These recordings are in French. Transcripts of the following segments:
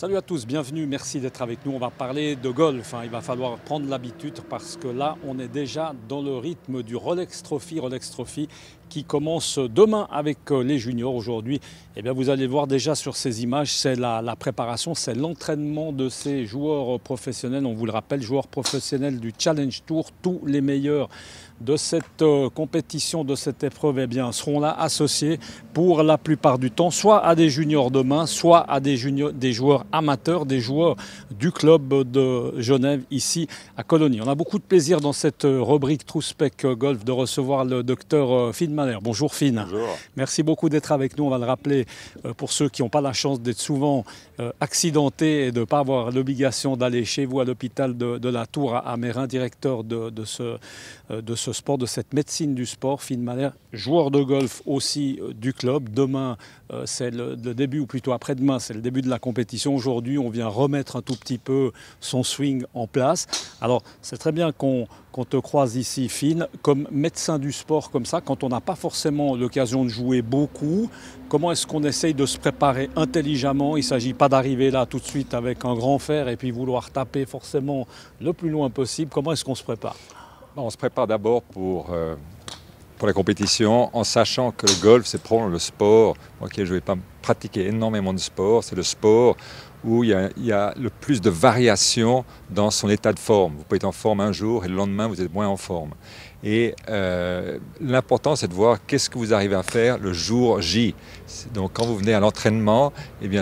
Salut à tous, bienvenue, merci d'être avec nous. On va parler de golf, il va falloir prendre l'habitude parce que là, on est déjà dans le rythme du Rolex Trophy qui commence demain avec les juniors. Aujourd'hui, vous allez voir déjà sur ces images, c'est la préparation, c'est l'entraînement de ces joueurs professionnels. On vous le rappelle, joueurs professionnels du Challenge Tour, tous les meilleurs de cette compétition, de cette épreuve, seront là associés pour la plupart du temps, soit à des juniors demain, soit à des joueurs amateurs, des joueurs du club de Genève ici à Cologny. On a beaucoup de plaisir dans cette rubrique Trouspec Golf de recevoir le docteur Finn Mahler. Bonjour Finn. Bonjour. Merci beaucoup d'être avec nous. On va le rappeler pour ceux qui n'ont pas la chance d'être souvent accidentés et de ne pas avoir l'obligation d'aller chez vous à l'hôpital de la Tour à Mérin, directeur de ce sport, de cette médecine du sport. Finn Mahler, joueur de golf aussi du club. Demain, c'est le début, ou plutôt après-demain, c'est le début de la compétition. Aujourd'hui, on vient remettre un tout petit peu son swing en place. Alors, c'est très bien qu'on te croise ici, Finn, comme médecin du sport comme ça, quand on n'a pas forcément l'occasion de jouer beaucoup. Comment est-ce qu'on essaye de se préparer intelligemment? Il ne s'agit pas d'arriver là tout de suite avec un grand fer et puis vouloir taper forcément le plus loin possible. Comment est-ce qu'on se prépare? On se prépare d'abord pour la compétition en sachant que le golf, c'est probablement le sport. Moi qui n'ai pas pratiqué énormément de sport, c'est le sport où il y a le plus de variations dans son état de forme. Vous pouvez être en forme un jour et le lendemain, vous êtes moins en forme. Et l'important, c'est de voir qu'est-ce que vous arrivez à faire le jour J. Donc, quand vous venez à l'entraînement,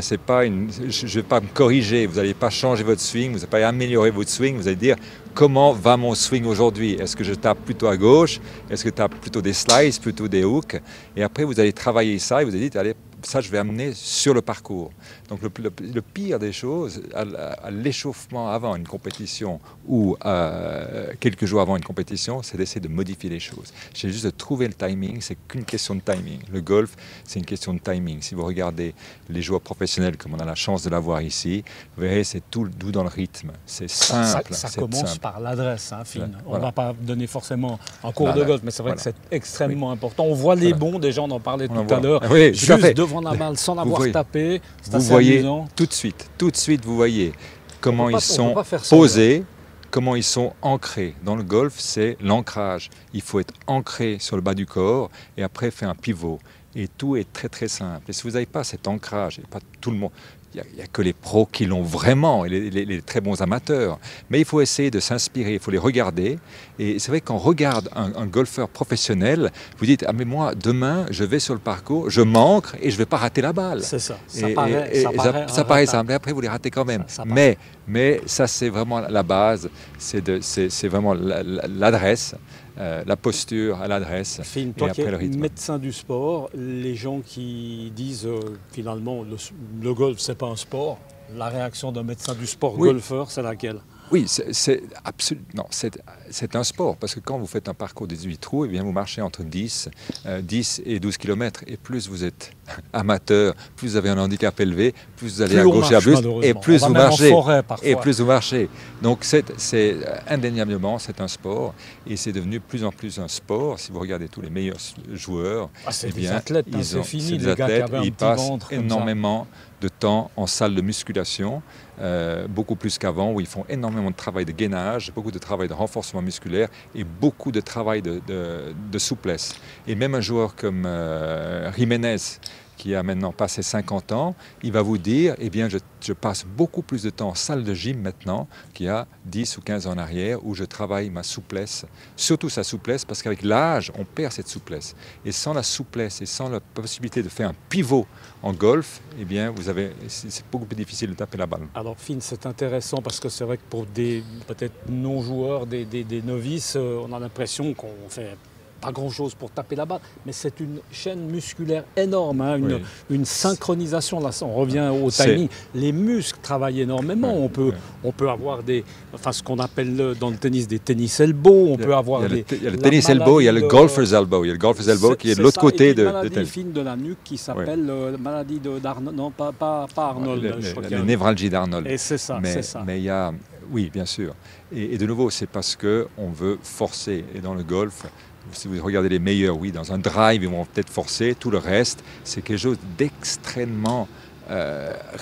c'est pas je ne vais pas me corriger, vous n'allez pas changer votre swing, vous n'allez pas améliorer votre swing, vous allez dire comment va mon swing aujourd'hui? Est-ce que je tape plutôt à gauche? Est-ce que je tape plutôt des slices, plutôt des hooks? Et après, vous allez travailler ça et vous allez dire, allez, ça, je vais amener sur le parcours. Donc, le pire des choses, à l'échauffement avant une compétition ou quelques jours avant une compétition, c'est d'essayer de modifier les choses. C'est juste de trouver le timing, c'est qu'une question de timing. Le golf, c'est une question de timing. Si vous regardez les joueurs professionnels, comme on a la chance de l'avoir ici, vous verrez, c'est tout doux dans le rythme. C'est simple. Ça commence simple. Par l'adresse, Finn. Voilà. On ne va pas donner forcément un cours de golf, mais c'est vrai que c'est extrêmement important. On voit les bons, déjà on en parlait tout à l'heure, juste devant la balle sans l'avoir tapé. Vous voyez tout de suite, vous voyez comment ils sont posés, comment ils sont ancrés. Dans le golf, c'est l'ancrage. Il faut être ancré sur le bas du corps et après faire un pivot. Et tout est très très simple. Et si vous n'avez pas cet ancrage, et pas tout le monde, il n'y a que les pros qui l'ont vraiment, et les très bons amateurs. Mais il faut essayer de s'inspirer, il faut les regarder. Et c'est vrai qu'on regarde un golfeur professionnel, vous dites, ah mais moi, demain, je vais sur le parcours, je m'ancre et je ne vais pas rater la balle. C'est ça. Ça paraît simple, et après vous les ratez quand même. Mais ça, c'est vraiment la base, c'est vraiment l'adresse. La posture à l'adresse. Finn, toi qui es médecin du sport, les gens qui disent finalement le golf c'est pas un sport, la réaction d'un médecin du sport golfeur, c'est laquelle? Oui, c'est un sport, parce que quand vous faites un parcours de 18 trous, vous marchez entre 10 et 12 km, et plus vous êtes amateur, plus vous avez un handicap élevé, plus vous allez à gauche et à gauche, et plus vous marchez. Donc indéniablement, c'est un sport, et c'est devenu de plus en plus un sport. Si vous regardez tous les meilleurs joueurs, des athlètes, ils passent énormément de temps en salle de musculation, beaucoup plus qu'avant, où ils font énormément de travail de gainage, beaucoup de travail de renforcement musculaire et beaucoup de travail de souplesse. Et même un joueur comme Jiménez, qui a maintenant passé 50 ans, il va vous dire, je passe beaucoup plus de temps en salle de gym maintenant qu'il y a 10 ou 15 ans en arrière, où je travaille ma souplesse, surtout sa souplesse, parce qu'avec l'âge, on perd cette souplesse. Et sans la souplesse et sans la possibilité de faire un pivot en golf, c'est beaucoup plus difficile de taper la balle. Alors Finn, c'est intéressant parce que c'est vrai que pour des peut-être non-joueurs, des novices, on a l'impression qu'on fait pas grand-chose pour taper la balle, mais c'est une chaîne musculaire énorme, une synchronisation. Là, on revient au timing. Les muscles travaillent énormément. On peut avoir ce qu'on appelle dans le tennis des tennis elbow. Il y a le tennis elbow, il y a le golfer's elbow. Il y a le golfer's elbow qui est de l'autre côté de la maladie fine de la nuque qui s'appelle la maladie d'Arnold. Non, pas Arnold. La névralgie d'Arnold. Et c'est ça. Mais il y a, oui, bien sûr. Et de nouveau, c'est parce qu'on veut forcer. Et dans le golf, si vous regardez les meilleurs, dans un drive, ils vont peut-être forcer. Tout le reste, c'est quelque chose d'extrêmement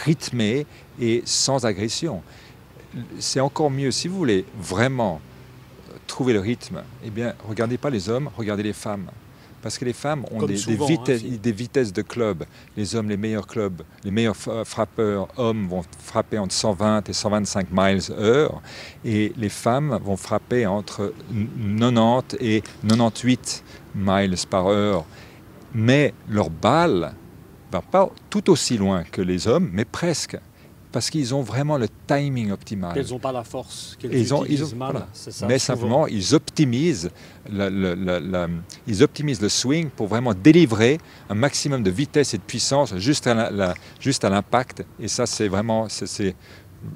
rythmé et sans agression. C'est encore mieux, si vous voulez vraiment trouver le rythme, eh bien, regardez pas les hommes, regardez les femmes. Parce que les femmes ont des vitesses de club. Les hommes, les meilleurs clubs, les meilleurs frappeurs hommes vont frapper entre 120 et 125 miles/heure. Et les femmes vont frapper entre 90 et 98 miles/heure. Mais leur balle ne va pas tout aussi loin que les hommes, mais presque. Parce qu'ils ont vraiment le timing optimal. Ils n'ont pas la force qu'ils utilisent mal. Voilà. Ça, mais souvent. simplement, ils optimisent le swing pour vraiment délivrer un maximum de vitesse et de puissance juste à l'impact. Et ça, c'est vraiment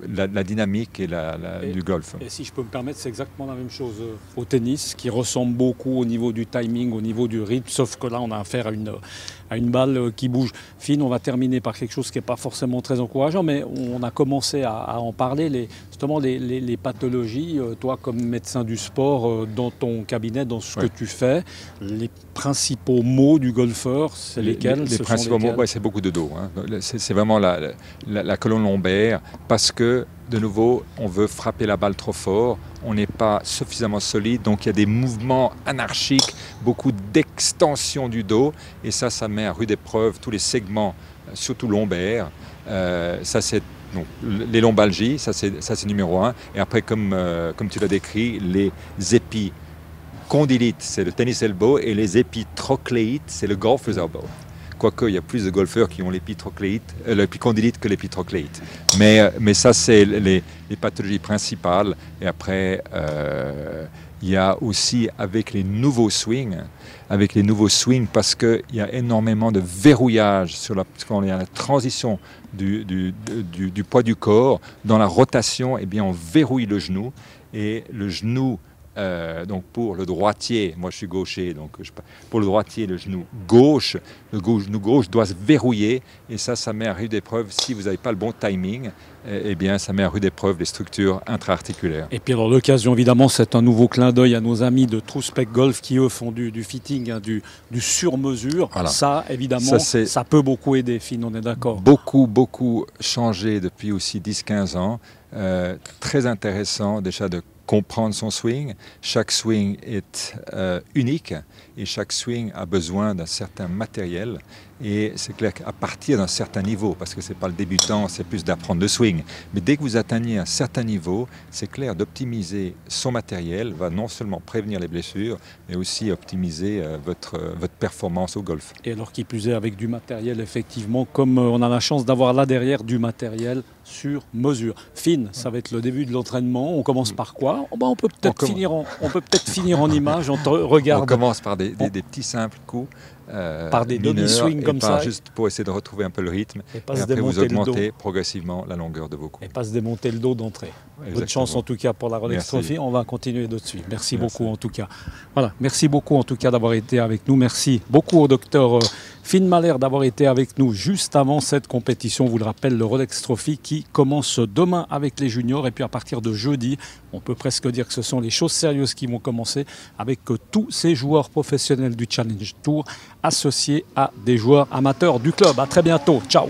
la dynamique du golf. Et si je peux me permettre, c'est exactement la même chose au tennis, qui ressemble beaucoup au niveau du timing, au niveau du rythme, sauf que là, on a affaire à une balle qui bouge. Finn, on va terminer par quelque chose qui n'est pas forcément très encourageant, mais on a commencé à en parler, justement les pathologies. Toi, comme médecin du sport, dans ton cabinet, dans ce que tu fais, les principaux maux du golfeur, c'est lesquels? Les principaux maux, c'est beaucoup de dos. Hein. C'est vraiment la colonne lombaire, parce que, de nouveau, on veut frapper la balle trop fort, on n'est pas suffisamment solide, donc il y a des mouvements anarchiques, beaucoup d'extension du dos, et ça met à rude épreuve tous les segments, surtout lombaires. Donc, les lombalgies, ça c'est numéro 1. Et après, comme tu l'as décrit, les épicondylites, c'est le tennis elbow, et les épitrocléites, c'est le golfer's elbow. Quoique, il y a plus de golfeurs qui ont l'épicondylite que l'épitrocléite. Mais ça, c'est les pathologies principales. Et après, il y a aussi avec les nouveaux swings, parce qu'il y a énormément de verrouillage quand il y a la transition du poids du corps. Dans la rotation, eh bien, on verrouille le genou. Et le genou, donc pour le droitier, moi je suis gaucher, donc pour le droitier, le genou gauche doit se verrouiller, et ça met à rude épreuve, si vous n'avez pas le bon timing, eh bien ça met à rude épreuve les structures intra-articulaires. Et puis alors l'occasion, évidemment, c'est un nouveau clin d'œil à nos amis de True-Spec Golf qui eux font du fitting, hein, du sur-mesure. Voilà. Ça, évidemment, ça peut beaucoup aider, Finn, on est d'accord. Beaucoup changé depuis aussi 10-15 ans. Très intéressant déjà de comprendre son swing. Chaque swing est unique et chaque swing a besoin d'un certain matériel. Et c'est clair qu'à partir d'un certain niveau, parce que ce n'est pas le débutant, c'est plus d'apprendre le swing. Mais dès que vous atteignez un certain niveau, c'est clair, d'optimiser son matériel va non seulement prévenir les blessures, mais aussi optimiser votre performance au golf. Et alors qui plus est avec du matériel, effectivement, comme on a la chance d'avoir là derrière du matériel sur mesure. Finn, ça va être le début de l'entraînement. On commence par quoi? On peut peut-être finir en image. On te regarde. On commence par des petits simples coups. Par des demi-swings comme ça. Juste pour essayer de retrouver un peu le rythme. Et après, vous augmentez progressivement la longueur de vos coups. Et pas se démonter le dos d'entrée. Bonne chance en tout cas pour la Rolex Trophy. On va continuer de suivre. Merci beaucoup en tout cas. Voilà, merci beaucoup en tout cas d'avoir été avec nous. Merci beaucoup au docteur Finn Mahler d'avoir été avec nous juste avant cette compétition. On vous le rappelle, le Rolex Trophy qui commence demain avec les juniors. Et puis à partir de jeudi, on peut presque dire que ce sont les choses sérieuses qui vont commencer avec tous ces joueurs professionnels du Challenge Tour associés à des joueurs amateurs du club. À très bientôt. Ciao.